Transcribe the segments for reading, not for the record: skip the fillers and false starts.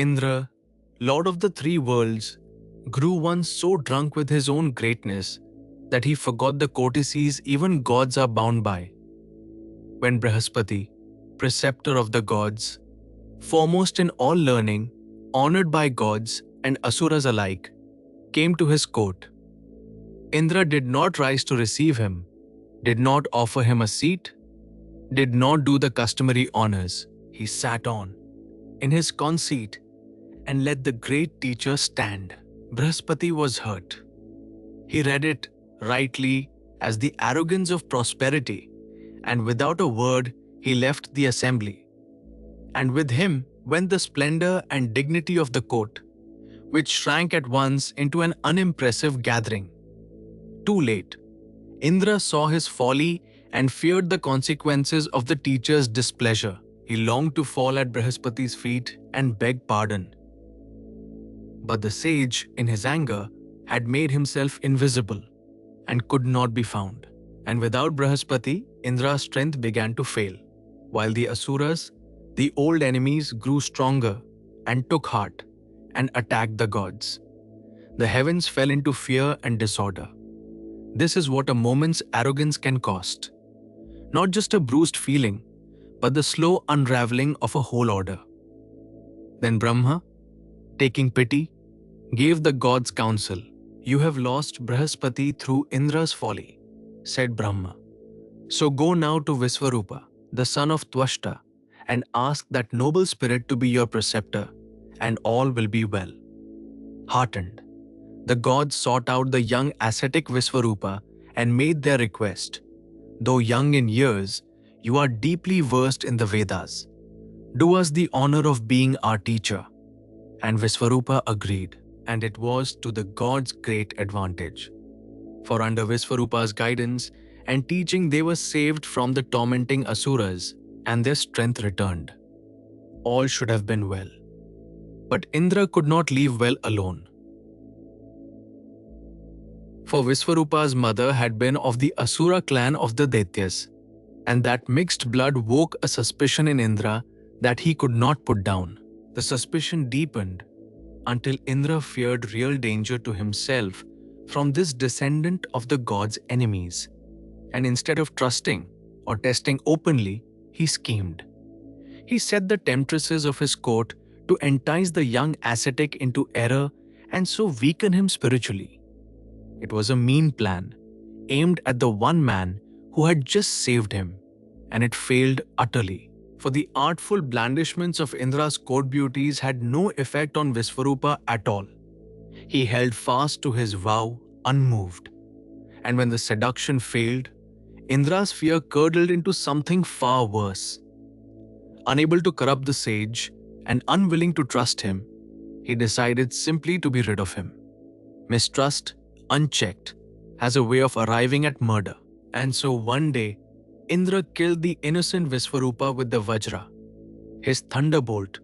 Indra, lord of the three worlds, grew once so drunk with his own greatness that he forgot the courtesies even gods are bound by. When Brihaspati, preceptor of the gods, foremost in all learning, honored by gods and asuras alike, came to his court, Indra did not rise to receive him, did not offer him a seat, did not do the customary honors. He sat on, in his conceit, and let the great teacher stand. Brihaspati was hurt. He read it rightly as the arrogance of prosperity, and without a word he left the assembly. And with him went the splendor and dignity of the court, which shrank at once into an unimpressive gathering. Too late, Indra saw his folly and feared the consequences of the teacher's displeasure. He longed to fall at Brihaspati's feet and beg pardon. But the sage, in his anger, had made himself invisible and could not be found. And without Brihaspati, Indra's strength began to fail, while the Asuras, the old enemies, grew stronger and took heart and attacked the gods. The heavens fell into fear and disorder. This is what a moment's arrogance can cost. Not just a bruised feeling, but the slow unraveling of a whole order. Then Brahma, taking pity, gave the gods counsel. "You have lost Brihaspati through Indra's folly," said Brahma. "So go now to Visvarupa, the son of Twashta, and ask that noble spirit to be your preceptor, and all will be well." Heartened, the gods sought out the young ascetic Visvarupa and made their request. "Though young in years, you are deeply versed in the Vedas. Do us the honor of being our teacher." And Visvarupa agreed, and it was to the gods' great advantage. For under Visvarupa's guidance and teaching they were saved from the tormenting Asuras, and their strength returned. All should have been well. But Indra could not leave well alone. For Visvarupa's mother had been of the Asura clan of the Daityas, and that mixed blood woke a suspicion in Indra that he could not put down. The suspicion deepened until Indra feared real danger to himself from this descendant of the gods' enemies. And instead of trusting or testing openly, he schemed. He set the temptresses of his court to entice the young ascetic into error and so weaken him spiritually. It was a mean plan, aimed at the one man who had just saved him, and it failed utterly. For the artful blandishments of Indra's court beauties had no effect on Visvarupa at all. He held fast to his vow, unmoved. And when the seduction failed, Indra's fear curdled into something far worse. Unable to corrupt the sage and unwilling to trust him, he decided simply to be rid of him. Mistrust, unchecked, has a way of arriving at murder. And so one day, Indra killed the innocent Visvarupa with the Vajra. His thunderbolt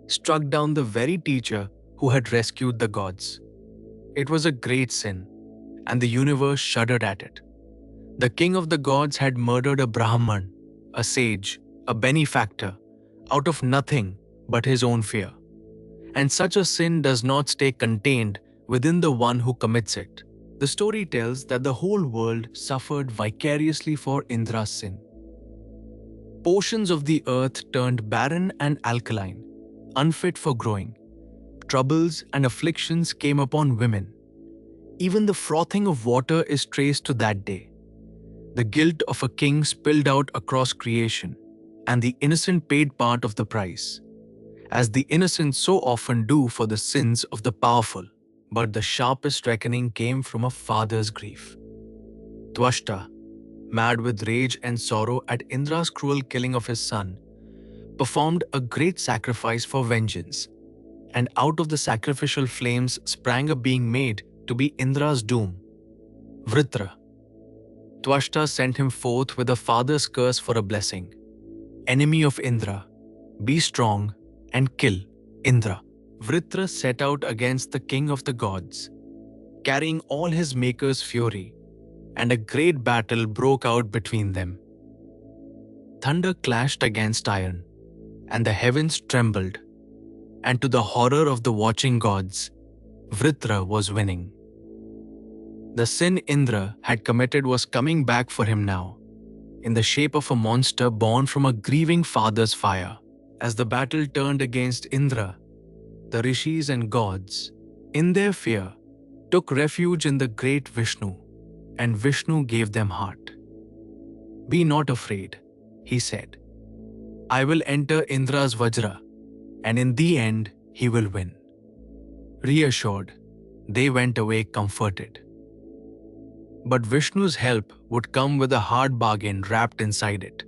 struck down the very teacher who had rescued the gods. It was a great sin, and the universe shuddered at it. The king of the gods had murdered a Brahman, a sage, a benefactor, out of nothing but his own fear. And such a sin does not stay contained within the one who commits it. The story tells that the whole world suffered vicariously for Indra's sin. Portions of the earth turned barren and alkaline, unfit for growing. Troubles and afflictions came upon women. Even the frothing of water is traced to that day. The guilt of a king spilled out across creation, and the innocent paid part of the price, as the innocent so often do for the sins of the powerful. But the sharpest reckoning came from a father's grief. Twashta, mad with rage and sorrow at Indra's cruel killing of his son, performed a great sacrifice for vengeance, and out of the sacrificial flames sprang a being made to be Indra's doom, Vritra. Twashta sent him forth with a father's curse for a blessing. "Enemy of Indra, be strong and kill Indra." Vritra set out against the king of the gods, carrying all his maker's fury, and a great battle broke out between them. Thunder clashed against iron, and the heavens trembled, and to the horror of the watching gods, Vritra was winning. The sin Indra had committed was coming back for him now, in the shape of a monster born from a grieving father's fire. As the battle turned against Indra, the rishis and gods, in their fear, took refuge in the great Vishnu, and Vishnu gave them heart. "Be not afraid," he said. "I will enter Indra's Vajra, and in the end he will win." Reassured, they went away comforted. But Vishnu's help would come with a hard bargain wrapped inside it,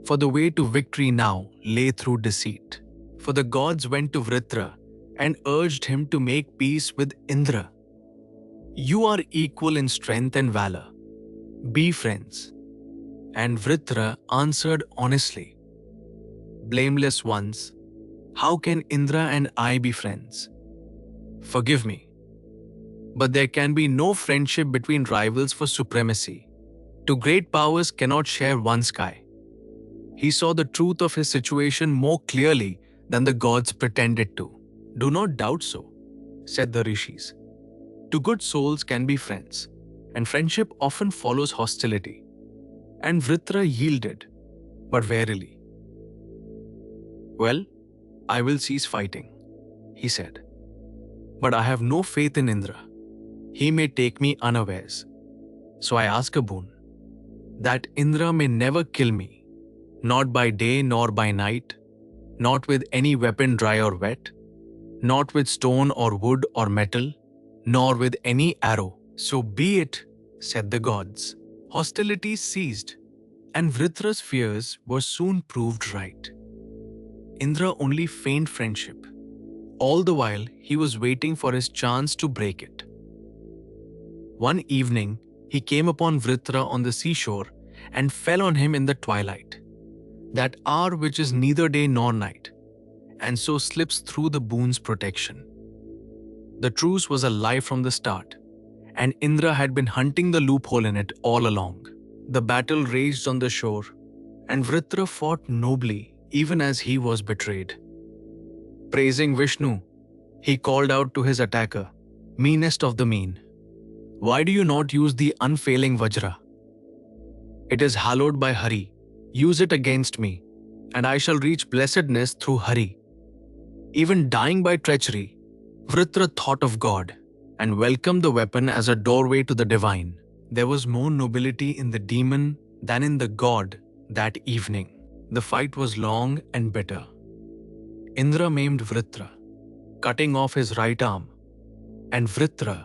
for the way to victory now lay through deceit. For the gods went to Vritra and urged him to make peace with Indra. "You are equal in strength and valor. Be friends." And Vritra answered honestly, "Blameless ones, how can Indra and I be friends? Forgive me. But there can be no friendship between rivals for supremacy. Two great powers cannot share one sky." He saw the truth of his situation more clearly than the gods pretended to. "Do not doubt so," said the rishis. "Two good souls can be friends, and friendship often follows hostility." And Vritra yielded, but warily. "Well, I will cease fighting," he said. "But I have no faith in Indra. He may take me unawares. So I ask a boon, that Indra may never kill me, not by day nor by night, not with any weapon dry or wet, not with stone or wood or metal, nor with any arrow." "So be it," said the gods. Hostilities ceased, and Vritra's fears were soon proved right. Indra only feigned friendship. All the while, he was waiting for his chance to break it. One evening, he came upon Vritra on the seashore and fell on him in the twilight, that hour which is neither day nor night, and so slips through the boon's protection. The truce was a lie from the start, and Indra had been hunting the loophole in it all along. The battle raged on the shore, and Vritra fought nobly even as he was betrayed. Praising Vishnu, he called out to his attacker, "Meanest of the mean, why do you not use the unfailing Vajra? It is hallowed by Hari. Use it against me, and I shall reach blessedness through Hari." Even dying by treachery, Vritra thought of God and welcomed the weapon as a doorway to the divine. There was more nobility in the demon than in the god that evening. The fight was long and bitter. Indra maimed Vritra, cutting off his right arm, and Vritra,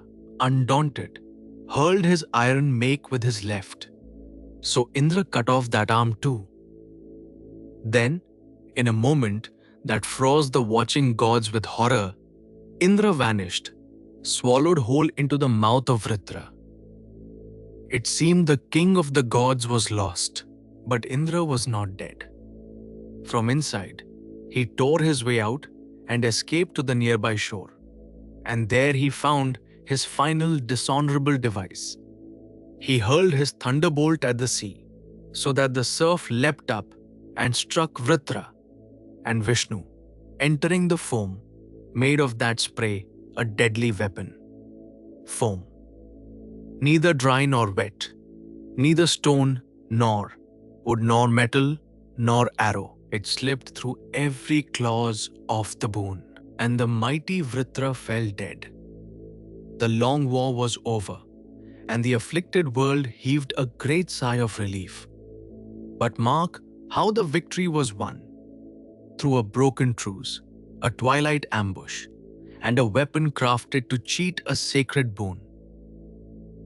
undaunted, hurled his iron make with his left. So Indra cut off that arm too. Then, in a moment that froze the watching gods with horror, Indra vanished, swallowed whole into the mouth of Vritra. It seemed the king of the gods was lost, but Indra was not dead. From inside, he tore his way out and escaped to the nearby shore, and there he found his final dishonorable device. He hurled his thunderbolt at the sea, so that the surf leapt up and struck Vritra and Vishnu, entering the foam, made of that spray a deadly weapon. Foam. Neither dry nor wet, neither stone nor wood nor metal nor arrow. It slipped through every clause of the boon, and the mighty Vritra fell dead. The long war was over, and the afflicted world heaved a great sigh of relief. But mark how the victory was won. Through a broken truce, a twilight ambush, and a weapon crafted to cheat a sacred boon.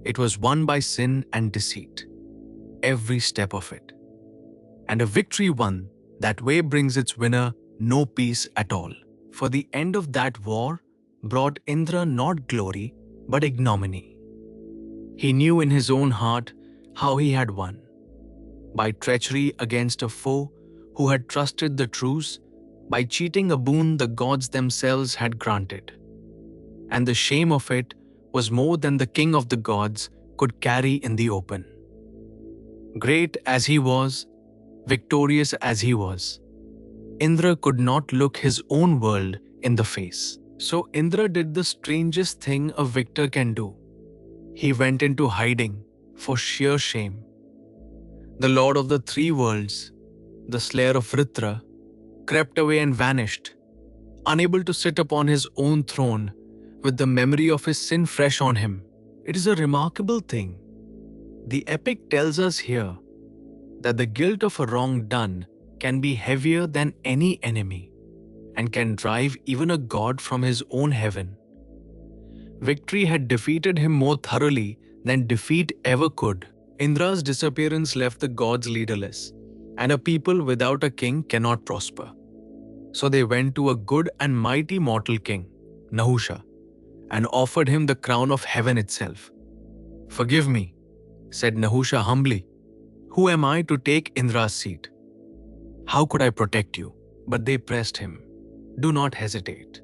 It was won by sin and deceit, every step of it. And a victory won that way brings its winner no peace at all. For the end of that war brought Indra not glory but ignominy. He knew in his own heart how he had won. By treachery against a foe who had trusted the truce, by cheating a boon the gods themselves had granted. And the shame of it was more than the king of the gods could carry in the open. Great as he was, victorious as he was, Indra could not look his own world in the face. So Indra did the strangest thing a victor can do. He went into hiding for sheer shame. The lord of the three worlds, the slayer of Vritra, crept away and vanished, unable to sit upon his own throne with the memory of his sin fresh on him. It is a remarkable thing. The epic tells us here that the guilt of a wrong done can be heavier than any enemy and can drive even a god from his own heaven. Victory had defeated him more thoroughly than defeat ever could. Indra's disappearance left the gods leaderless, and a people without a king cannot prosper. So they went to a good and mighty mortal king, Nahusha, and offered him the crown of heaven itself. "Forgive me," said Nahusha humbly. "Who am I to take Indra's seat? How could I protect you?" But they pressed him. "Do not hesitate.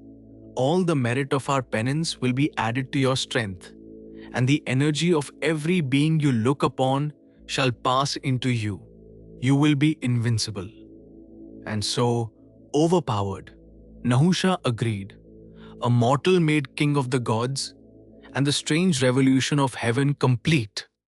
All the merit of our penance will be added to your strength, and the energy of every being you look upon shall pass into you. You will be invincible." And so, overpowered, Nahusha agreed. A mortal made king of the gods, and the strange revolution of heaven complete.